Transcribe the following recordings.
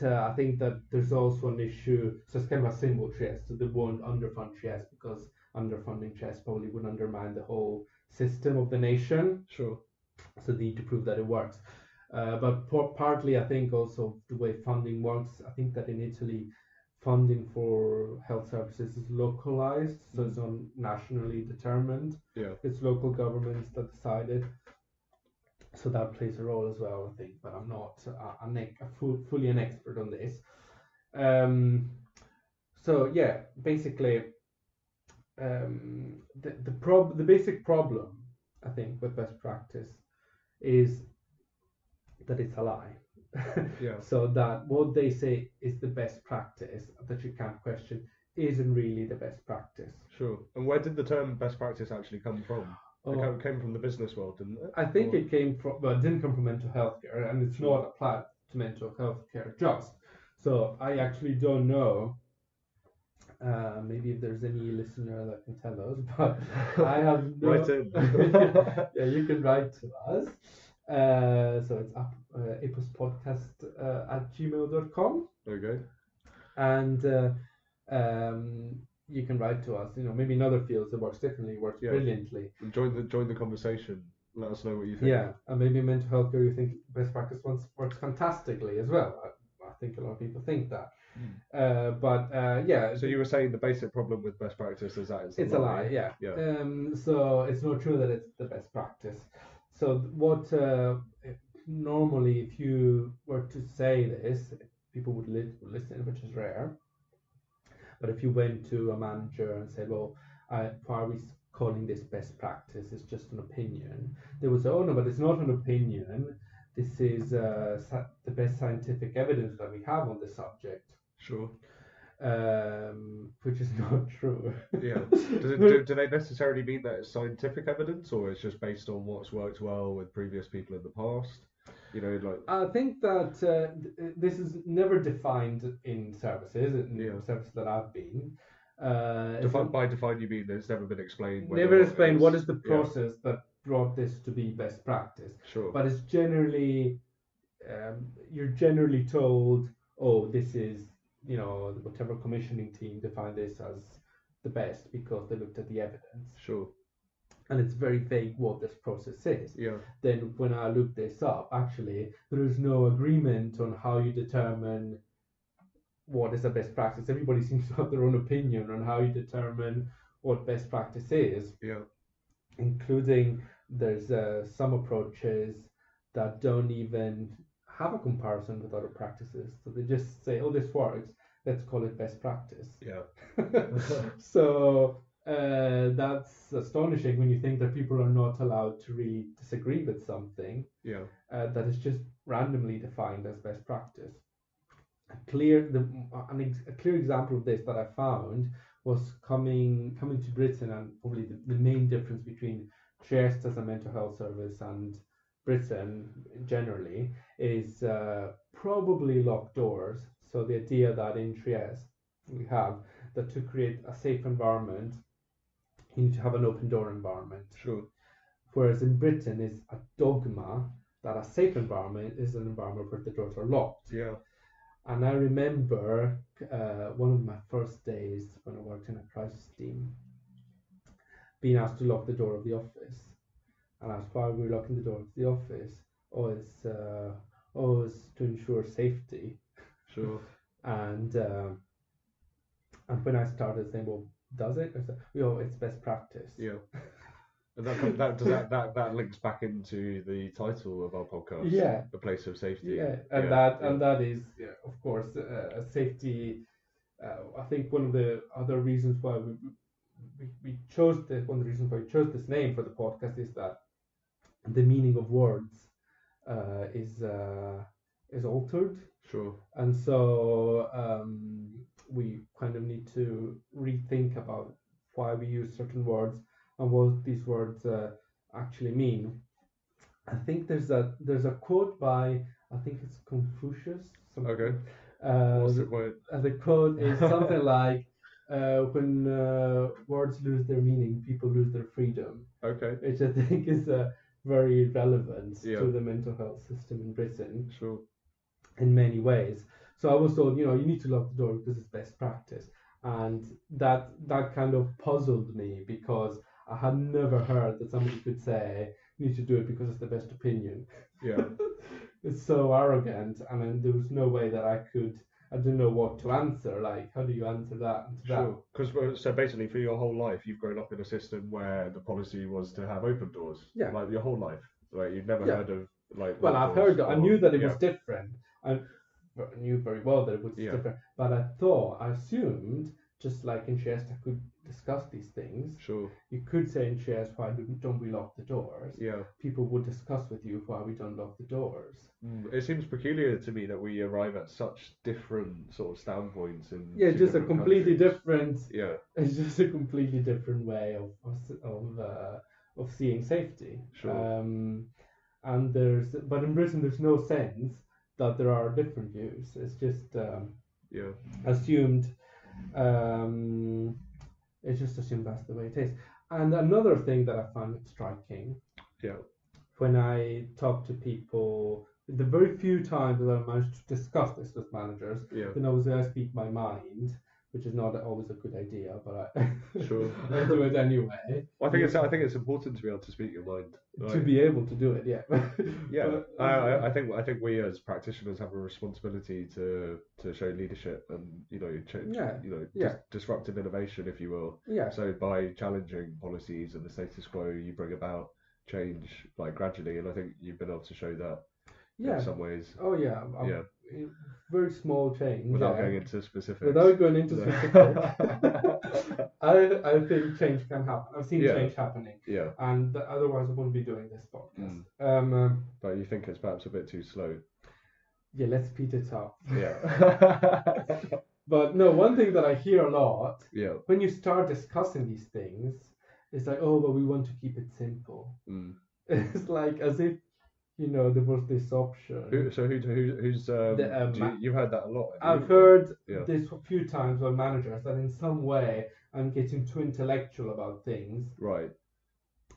I think that there's also an issue. So it's kind of a symbol chest. So they won't underfund chest because underfunding chest probably would undermine the whole system of the nation. Sure. So they need to prove that it works. But partly, I think also the way funding works. I think that in Italy, funding for health services is localized, so it's not nationally determined. Yeah. It's local governments that decide it. So that plays a role as well, I think. But I'm not fully an expert on this. So yeah, basically, the basic problem I think with best practice is that it's a lie. Yeah. So that what they say is the best practice that you can't question isn't really the best practice. Sure. And where did the term best practice actually come from? It Oh, came from the business world, didn't it? I think Or... it came from, well, it didn't come from mental health care, and it's Sure. not applied to mental health care just. So I actually don't know. Maybe if there's any listener that can tell us, but I have no. Write in. Yeah, you can write to us. So it's apospodcast at gmail.com. Okay. And you can write to us. You know, maybe in other fields it works differently, works Yeah. brilliantly. Join the conversation. Let us know what you think. Yeah, and maybe in mental health care you think best practice works fantastically as well. I think a lot of people think that. But yeah. So you were saying the basic problem with best practice is that it's a lie. Yeah. Yeah. So it's not true that it's the best practice. So what normally, if you were to say this, people would listen, which is rare. But if you went to a manager and said, "Well, why are we calling this best practice? It's just an opinion," they would say, "Oh no, but it's not an opinion. This is the best scientific evidence that we have on this subject." Sure. Which is not true. Yeah. Do they necessarily mean that it's scientific evidence, or it's just based on what's worked well with previous people in the past? You know, like. I think that this is never defined in services, services that I've been. By define, you mean that it's never been explained. Never explained what is the process that brought this to be best practice. Sure. But it's generally, you're generally told, oh, this is, you know, whatever commissioning team defined this as the best because they looked at the evidence. Sure. And it's very vague what this process is. Yeah. Then when I look this up, actually, there is no agreement on how you determine what is the best practice. Everybody seems to have their own opinion on how you determine what best practice is. Yeah. Including there's some approaches that don't even have a comparison with other practices. So they just say, oh, this works. Let's call it best practice. Yeah. So that's astonishing when you think that people are not allowed to really disagree with something. Yeah. That is just randomly defined as best practice. A clear example of this that I found was coming to Britain, and probably the main difference between Trieste as a mental health service and Britain generally is probably locked doors. So the idea that in Trieste we have that to create a safe environment, you need to have an open door environment. Sure. Whereas in Britain is a dogma that a safe environment is an environment where the doors are locked. Yeah. And I remember one of my first days when I worked in a crisis team being asked to lock the door of the office. And asked why we were locking the door of the office. It's to ensure safety. Sure. And when I started saying, well, does it? I said, it's best practice. Yeah. And that links back into the title of our podcast. Yeah. The place of safety. Yeah, and that is, of course, safety. I think one of the other reasons why we chose this name for the podcast is that the meaning of words is altered. Sure. And so we kind of need to rethink about why we use certain words and what these words actually mean. I think there's a quote by, I think it's Confucius. Okay. What's the quote? The quote is something like, when words lose their meaning, people lose their freedom. Okay. Which I think is very relevant to the mental health system in Britain. Sure. In many ways. So I was told, you need to lock the door because it's best practice, and that kind of puzzled me because I had never heard that somebody could say you need to do it because it's the best opinion. Yeah. It's so arrogant, and then there was no way that I didn't know what to answer. Like, how do you answer that and to Sure. Because so basically, for your whole life, you've grown up in a system where the policy was to have open doors. Yeah. Like your whole life. Like you've never Yeah. heard of like. Well, locked I've doors heard that. I or- knew that it yeah. was different. I knew very well that it was Yeah. different. But I assumed, just like in shares, I could discuss these things. Sure. You could say in shares, why don't we lock the doors? Yeah. People would discuss with you why we don't lock the doors. It seems peculiar to me that we arrive at such different sort of standpoints in Yeah, two just a different completely countries. different. Yeah. It's just a completely different way of seeing safety. Sure. And but in Britain there's no sense that there are different views. It's just Yeah. assumed. Um, it's just assumed that's the way it is. And another thing that I found striking, Yeah. when I talk to people, the very few times that I managed to discuss this with managers, Yeah. then I speak my mind, which is not always a good idea, but Sure. I do it anyway. I think it's important to be able to speak your mind. To be able to do it, yeah. Yeah, But, I think we as practitioners have a responsibility to show leadership and disruptive innovation, if you will. Yeah. So by challenging policies and the status quo, you bring about change like gradually, and I think you've been able to show that in some ways. Oh yeah. Yeah. Very small change. Without going into specifics. Without going into specifics. I think change can happen. I've seen change happening. Yeah. And otherwise I wouldn't be doing this podcast. But you think it's perhaps a bit too slow. Yeah, let's speed it up. Yeah. But no, one thing that I hear a lot, yeah, when you start discussing these things, it's like, oh, but we want to keep it simple. It's like as if there was this option. Who's you've heard that a lot. I've heard this a few times by managers that in some way I'm getting too intellectual about things. Right.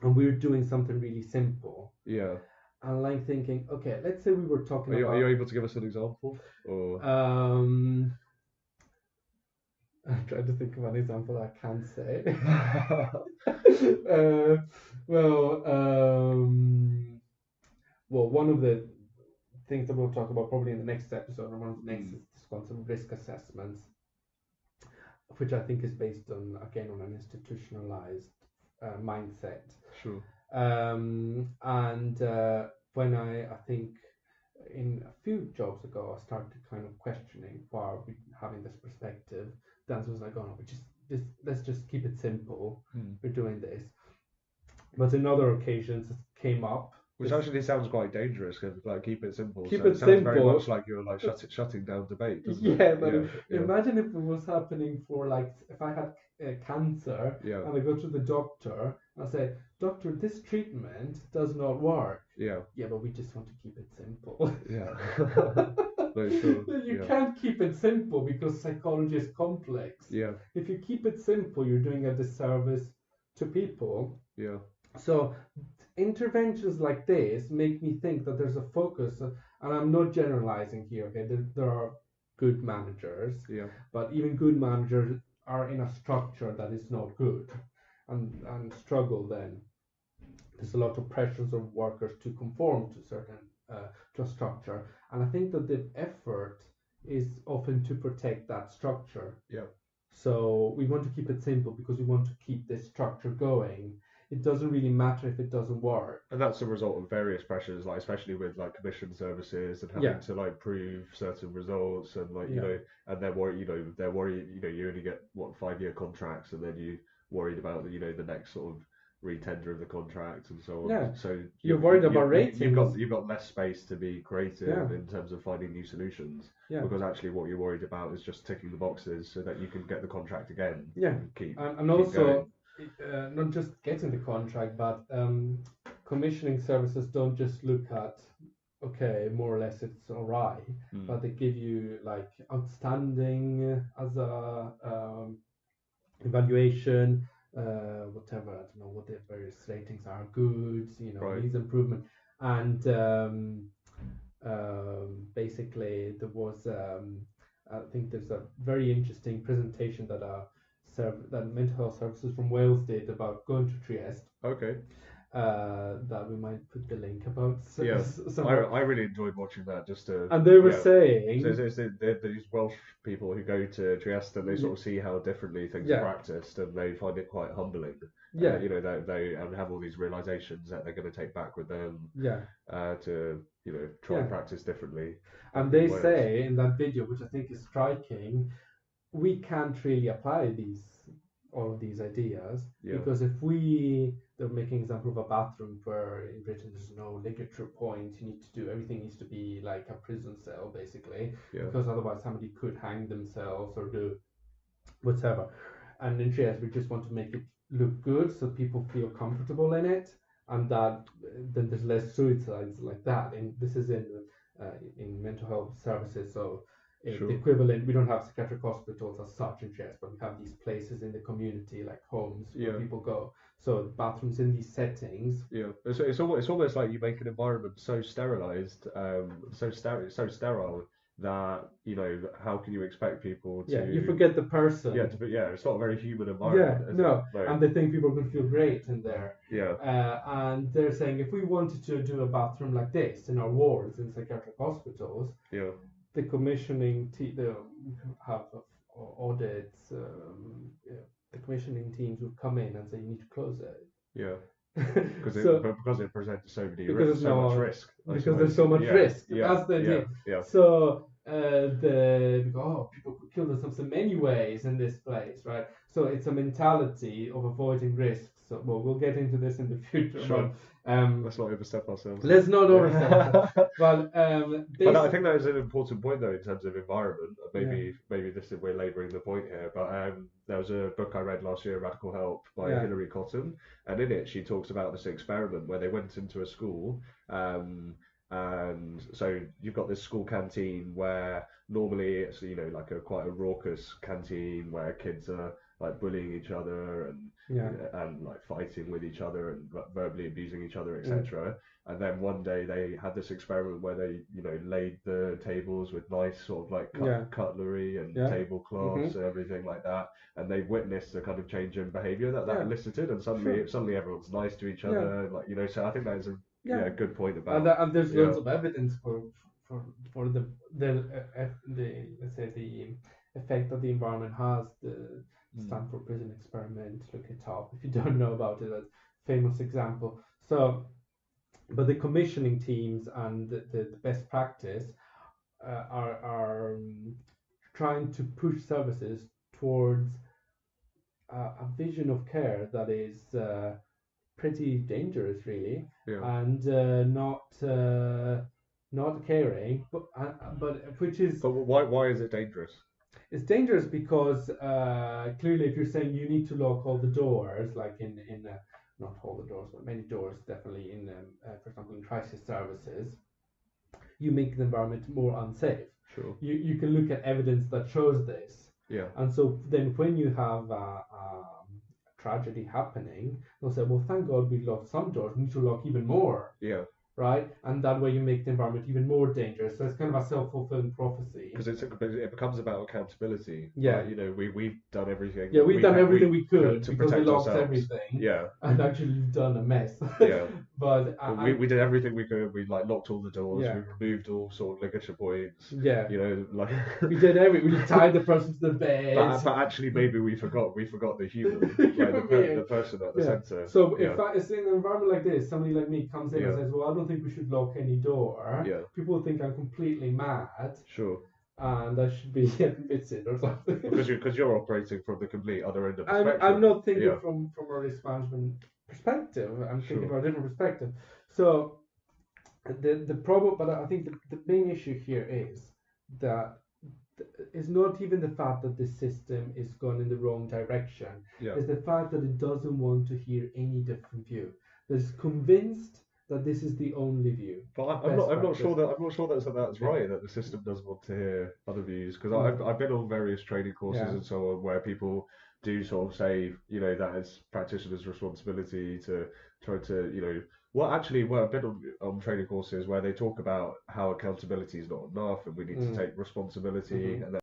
And we're doing something really simple. Yeah. And like thinking, okay, let's say we were talking about. Are you able to give us an example? Or I'm trying to think of an example I can't say. Well, one of the things that we'll talk about probably in the next episode, or one of the next, is this concept of risk assessments, which I think is based on an institutionalized mindset. Sure. And when I think in a few jobs ago, I started kind of questioning why are we having this perspective. The answer was like, oh no, let's just keep it simple. We're doing this. But in other occasions, it came up. Which actually sounds quite dangerous, because like keep it simple. Keep so it sounds simple. very much like you're like shutting down debate. Imagine if it was happening for like if I had cancer and I go to the doctor and I say, doctor, this treatment does not work. Yeah, but we just want to keep it simple. Yeah. Very true. You can't keep it simple because psychology is complex. Yeah. If you keep it simple, you're doing a disservice to people. Yeah. So interventions like this make me think that there's a focus, and I'm not generalizing here. Okay, there are good managers, but even good managers are in a structure that is not good, and struggle. Then there's a lot of pressures of workers to conform to certain to a structure, and I think that the effort is often to protect that structure. Yeah. So we want to keep it simple because we want to keep this structure going. It doesn't really matter if it doesn't work. And that's a result of various pressures, like especially with like commission services and having to like prove certain results, and like and they're worried, you only get 5-year contracts, and then you worried about the next sort of retender of the contract and so on. Yeah. So you're worried about ratings. You've got less space to be creative in terms of finding new solutions. Yeah. Because actually, what you're worried about is just ticking the boxes so that you can get the contract again. Yeah. And also. Going. Not just getting the contract, but commissioning services don't just look at, okay, more or less it's all right, but they give you like outstanding as a evaluation, whatever, I don't know what the various ratings are, good, needs improvement. And basically there was I think there's a very interesting presentation that that mental health services from Wales did about going to Trieste. Okay. That we might put the link about. Yeah, Somewhere. I really enjoyed watching that. Just to And they were yeah. saying, So there's these Welsh people who go to Trieste and they sort of see how differently things are practiced, and they find it quite humbling. Yeah. You know, they have all these realizations that they're going to take back with them. Yeah. To try and practice differently. And they say in that video, which I think is striking, we can't really apply all of these ideas because if they're making example of a bathroom where in Britain there's no ligature point, you need to do everything needs to be like a prison cell basically, because otherwise somebody could hang themselves or do whatever. And in Trieste we just want to make it look good so people feel comfortable in it, and that then there's less suicides like that. And this is in mental health services, so the equivalent, we don't have psychiatric hospitals as such in Trieste, but we have these places in the community like homes where people go. So bathrooms in these settings. Yeah, it's almost like you make an environment so sterilized, so sterile that how can you expect people to? Yeah, you forget the person. Yeah, it's not a very human environment. Yeah, no, and they think people are going to feel great in there. Yeah. And they're saying if we wanted to do a bathroom like this in our wards in psychiatric hospitals, the commissioning they have audits. The commissioning teams would come in and say you need to close it. Yeah. Because it presents so many risks, so much risk. Because there's so much risk. That's the idea. Yeah. So people could kill themselves in many ways in this place, right? So it's a mentality of avoiding risks. So we'll get into this in the future. Sure. Let's not overstep ourselves. Let's not overstep ourselves. But I think that is an important point though in terms of environment. Maybe we're labouring the point here, but there was a book I read last year, Radical Help, by Hilary Cotton, and in it she talks about this experiment where they went into a school, and so you've got this school canteen where normally it's like quite a raucous canteen where kids are like bullying each other and like fighting with each other and verbally abusing each other, etc. And then one day they had this experiment where they laid the tables with nice sort of like cutlery and tablecloths and everything like that, and they witnessed a kind of change in behaviour that elicited, and suddenly everyone's nice to each other, so I think that is a good point about and there's loads of evidence for the let's say the effect that the environment has. The Stanford Prison Experiment, look it up if you don't know about it. That's a famous example. So, but the commissioning teams and the best practice are trying to push services towards a vision of care that is pretty dangerous, really, and not caring, but which is. But why is it dangerous? It's dangerous because clearly, if you're saying you need to lock all the doors, like in not all the doors, but many doors, definitely in, for example, in crisis services, you make the environment more unsafe. Sure. You can look at evidence that shows this. Yeah. And so then when you have a tragedy happening, they'll say, well, thank God we locked some doors, we need to lock even more. Yeah. Right, and that way you make the environment even more dangerous. So it's kind of a self-fulfilling prophecy. Because it becomes about accountability. Yeah, we've done everything. Yeah, we've done everything we could to because we protect locked ourselves. everything. Yeah, and actually you've done a mess. Yeah, but we did everything we could. We like locked all the doors. Yeah. We removed all sort of ligature points. Yeah, like we did everything. We tied the person to the bed. But actually, maybe we forgot the human, like the person at the center. So if it's in an environment like this, somebody like me comes in and says, "Well, I don't think we should lock any door." Yeah. People think I'm completely mad. Sure. And I should be admitted or something. Because you're operating from the complete other end of the spectrum. I'm not thinking from a risk management perspective. I'm thinking from a different perspective. So the problem, but I think the main issue here is that it's not even the fact that the system is gone in the wrong direction. It's the fact that it doesn't want to hear any different view. It's convinced that this is the only view. But I'm not sure that's right, that the system doesn't want to hear other views, because I've been on various training courses and so on where people do sort of say that it's practitioners' responsibility to try to I've been on training courses where they talk about how accountability is not enough and we need to take responsibility and